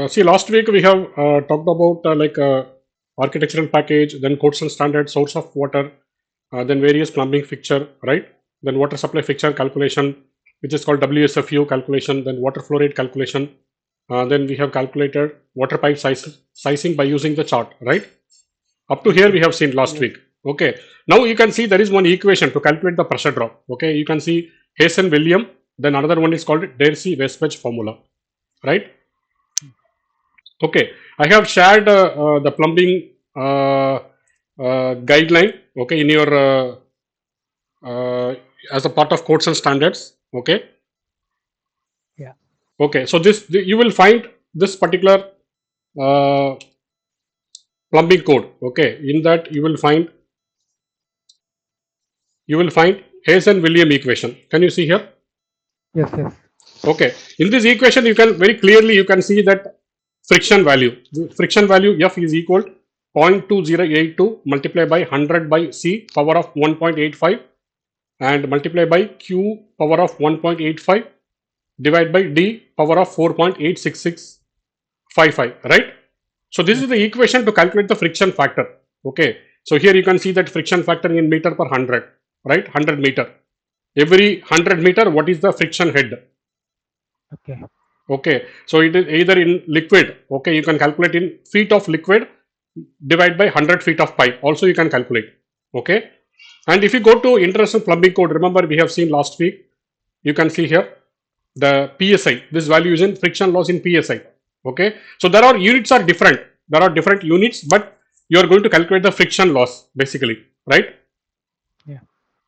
See, last week we have talked about architectural package, then codes and standards, source of water, then various plumbing fixture, right? Then water supply fixture calculation, which is called WSFU calculation, then water flow rate calculation. Then we have calculated water pipe sizing by using the chart, right? Up to here we have seen last week. Okay. Now you can see there is one equation to calculate the pressure drop. Okay. You can see Hazen William. Then another one is called Darcy-Weisbach formula, right? Okay. I have shared the plumbing guideline. Okay, in your as a part of codes and standards. Okay. Yeah. Okay. So this you will find this particular uh, plumbing code. Okay. In that you will find Hazen William equation. Can you see here? Yes, yes. Okay. In this equation, you can very clearly you can see that friction value. The friction value F is equal to 0.2082 multiplied by 100 by C power of 1.85 and multiply by Q power of 1.85 divided by D power of 4.86655, right? So this is the equation to calculate the friction factor. Okay. So here you can see that friction factor in meter per 100, right? 100 meter. Every 100 meter, what is the friction head? Okay. Okay. So it is either in liquid. Okay. You can calculate in feet of liquid divided by 100 feet of pipe. Also you can calculate. Okay. And if you go to International Plumbing Code, remember we have seen last week, you can see here the PSI. This value is in friction loss in PSI. Okay. So there are units are different. There are different units, but you are going to calculate the friction loss basically, right? Yeah.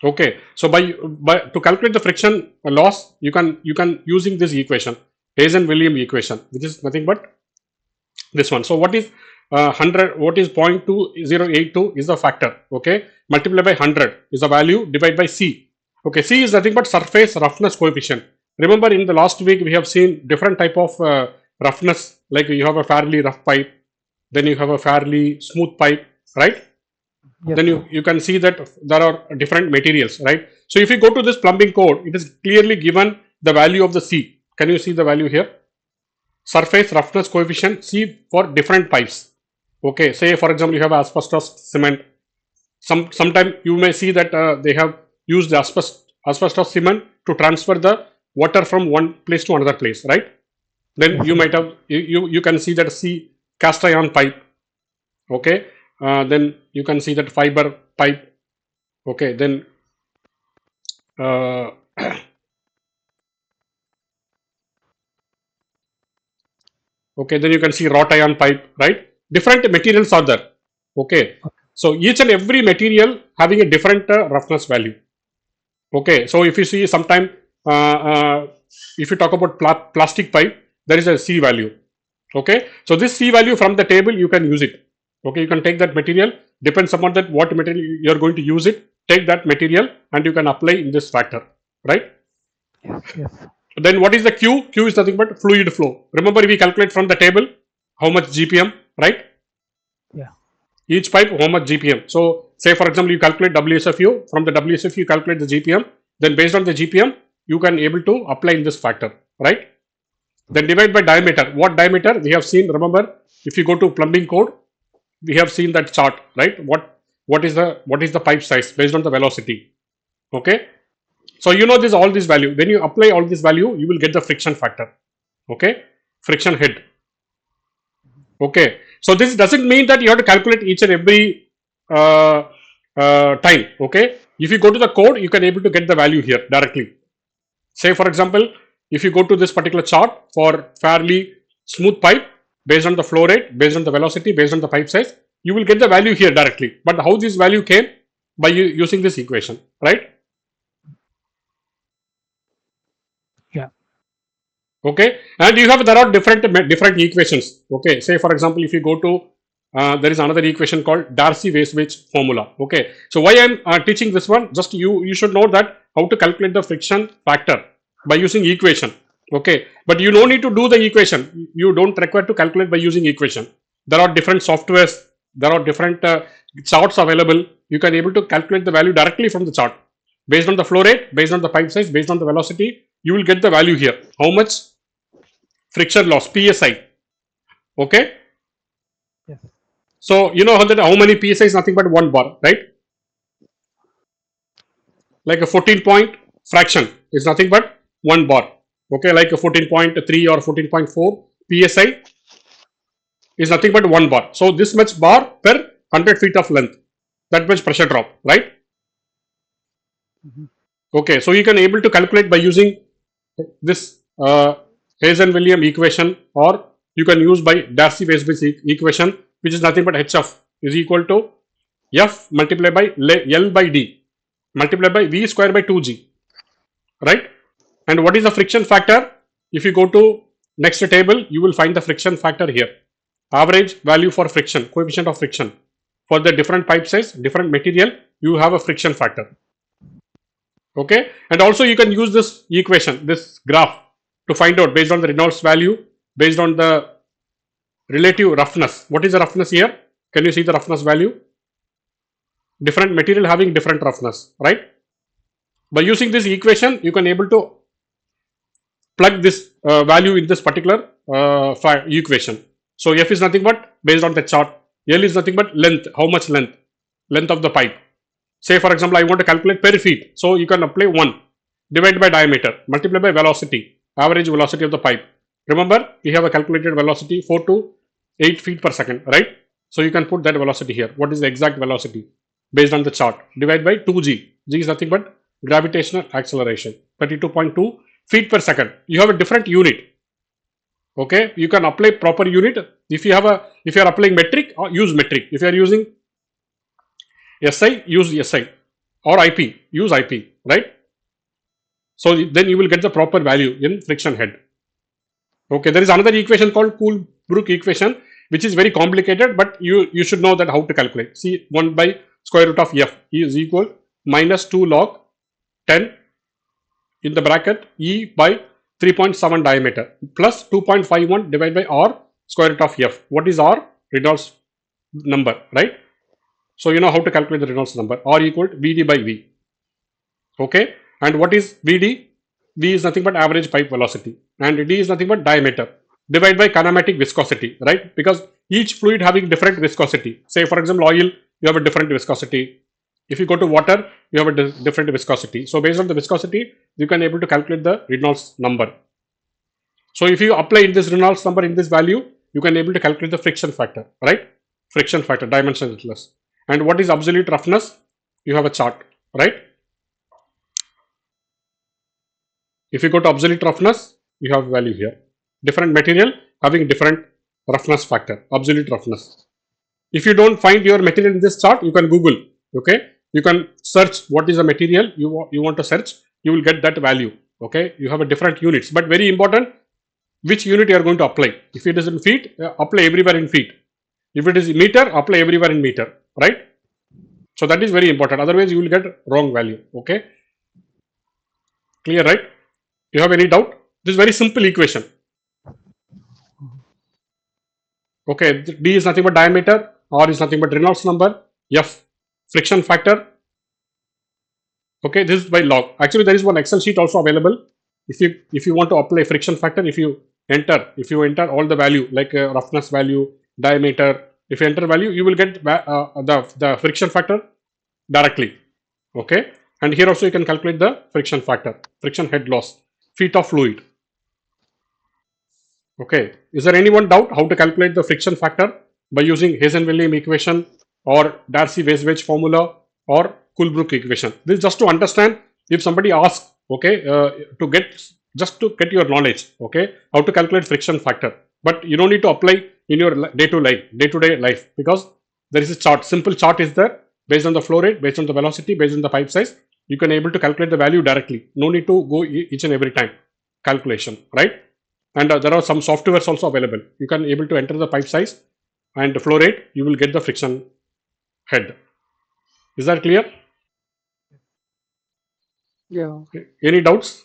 Okay. So by to calculate the friction loss, you can using this equation, Hazen-William equation, which is nothing but this one. So what is 100? What is 0.2082 is the factor. Okay. Multiply by 100 is the value divided by C. Okay. C is nothing but surface roughness coefficient. Remember in the last week we have seen different type of roughness, like you have a fairly rough pipe, then you have a fairly smooth pipe, right? Yes. Then you can see that there are different materials, right? So if you go to this plumbing code, it is clearly given the value of the C. Can you see the value here? Surface roughness coefficient C for different pipes. Okay, say for example you have asbestos cement. Sometime you may see that they have used the asbestos cement to transfer the water from one place to another place, right? Then you might have you can see that C cast iron pipe. Okay, then you can see that fiber pipe. Okay, then okay, then you can see wrought iron pipe, right? Different materials are there. Okay, so each and every material having a different roughness value. Okay, so if you see sometime if you talk about plastic pipe, there is a C value. Okay, so this C value from the table you can use it. Okay, you can take that material, depends upon that what material you are going to use it, take that material and you can apply in this factor, right? Yes, yes. Then what is the Q? Q is nothing but fluid flow. Remember we calculate from the table how much GPM, right? Yeah. Each pipe how much GPM. So say for example you calculate WSFU, from the WSFU you calculate the GPM, then based on the GPM you can able to apply in this factor, right? Then divide by diameter. What diameter? We have seen, remember, if you go to plumbing code, we have seen that chart, right? What is the pipe size based on the velocity. Okay. So you know this all this value. When you apply all this value, you will get the friction factor. Okay. Friction head. Okay. So this doesn't mean that you have to calculate each and every time. Okay. If you go to the code, you can able to get the value here directly. Say for example, if you go to this particular chart for fairly smooth pipe, based on the flow rate, based on the velocity, based on the pipe size, you will get the value here directly. But how this value came? By using this equation, right? Yeah. Okay, and you have there are different equations. Okay, say for example, if you go to there is another equation called Darcy-Weisbach formula. Okay, so why I am teaching this one? Just you should know that how to calculate the friction factor by using equation. Okay, but you don't need to do the equation. You don't require to calculate by using equation. There are different softwares. There are different charts available. You can able to calculate the value directly from the chart based on the flow rate, based on the pipe size, based on the velocity. You will get the value here. How much friction loss, PSI. Okay. Yes. So you know how many PSI is nothing but 1 bar, right? Like a 14 point fraction is nothing but 1 bar. Okay, like a 14.3 or 14.4 PSI is nothing but 1 bar. So this much bar per 100 feet of length, that much pressure drop, right? Mhm. Okay, so you can able to calculate by using this Hazen-Williams equation, or you can use by Darcy-Weisbach equation, which is nothing but HF is equal to F multiplied by L by D multiplied by V square by 2G, right? And what is the friction factor? If you go to next table, you will find the friction factor here. Average value for friction, coefficient of friction. For the different pipe size, different material, you have a friction factor. Okay, and also you can use this equation, this graph, to find out based on the Reynolds value, based on the relative roughness. What is the roughness here? Can you see the roughness value? Different material having different roughness, right? By using this equation, you can able to plug this value in this particular equation. So F is nothing but based on the chart. L is nothing but length. How much length? Length of the pipe. Say for example, I want to calculate per feet. So you can apply 1 divided by diameter, multiply by velocity, average velocity of the pipe. Remember, we have a calculated velocity 4 to 8 feet per second, right? So you can put that velocity here. What is the exact velocity based on the chart? Divide by 2g. G is nothing but gravitational acceleration, 32.2 feet per second. You have a different unit. Okay, you can apply proper unit. If you are applying metric, use metric. If you are using SI, use SI, or IP, use IP, right? So then you will get the proper value in friction head. Okay, there is another equation called Coolbrooke equation, which is very complicated, but you should know that how to calculate. See, 1 by square root of F is equal minus 2 log 10 in the bracket E by 3.7 diameter plus 2.51 divided by R square root of F. What is R? Reynolds number, right? So you know how to calculate the Reynolds number. R equal to VD by V. Okay, and what is VD? V is nothing but average pipe velocity, and D is nothing but diameter divided by kinematic viscosity, right? Because each fluid having different viscosity. Say for example, oil, you have a different viscosity. If you go to water, you have a different viscosity. So based on the viscosity, you can able to calculate the Reynolds number. So if you apply in this Reynolds number in this value, you can able to calculate the friction factor, right? Friction factor, dimensionless. And what is absolute roughness? You have a chart, right? If you go to absolute roughness, you have value here. Different material having different roughness factor, absolute roughness. If you don't find your material in this chart, you can Google. Okay, you can search what is the material you want to search. You will get that value. Okay, you have a different units, but very important, which unit you are going to apply. If it is in feet, apply everywhere in feet. If it is meter, apply everywhere in meter. Right. So that is very important. Otherwise, you will get wrong value. Okay, clear, right? You have any doubt? This is very simple equation. Okay, D is nothing but diameter, R is nothing but Reynolds number, F friction factor. Okay, this is by log. Actually, there is one Excel sheet also available. If you want to apply friction factor, if you enter all the value like roughness value, diameter, if you enter value, you will get the friction factor directly. Okay, and here also you can calculate the friction factor, friction head loss, feet of fluid. Okay, is there any one doubt how to calculate the friction factor by using Hazen-Williams equation or Darcy-Weisbach formula or Coolbrooke equation? This is just to understand if somebody asks, okay, to get just to get your knowledge, okay, how to calculate friction factor. But you don't need to apply in your day-to-day life because there is a chart, simple chart is there based on the flow rate, based on the velocity, based on the pipe size. You can able to calculate the value directly. No need to go each and every time calculation, right? And there are some softwares also available. You can able to enter the pipe size and flow rate, you will get the friction head. Is that clear? Yeah. Any doubts?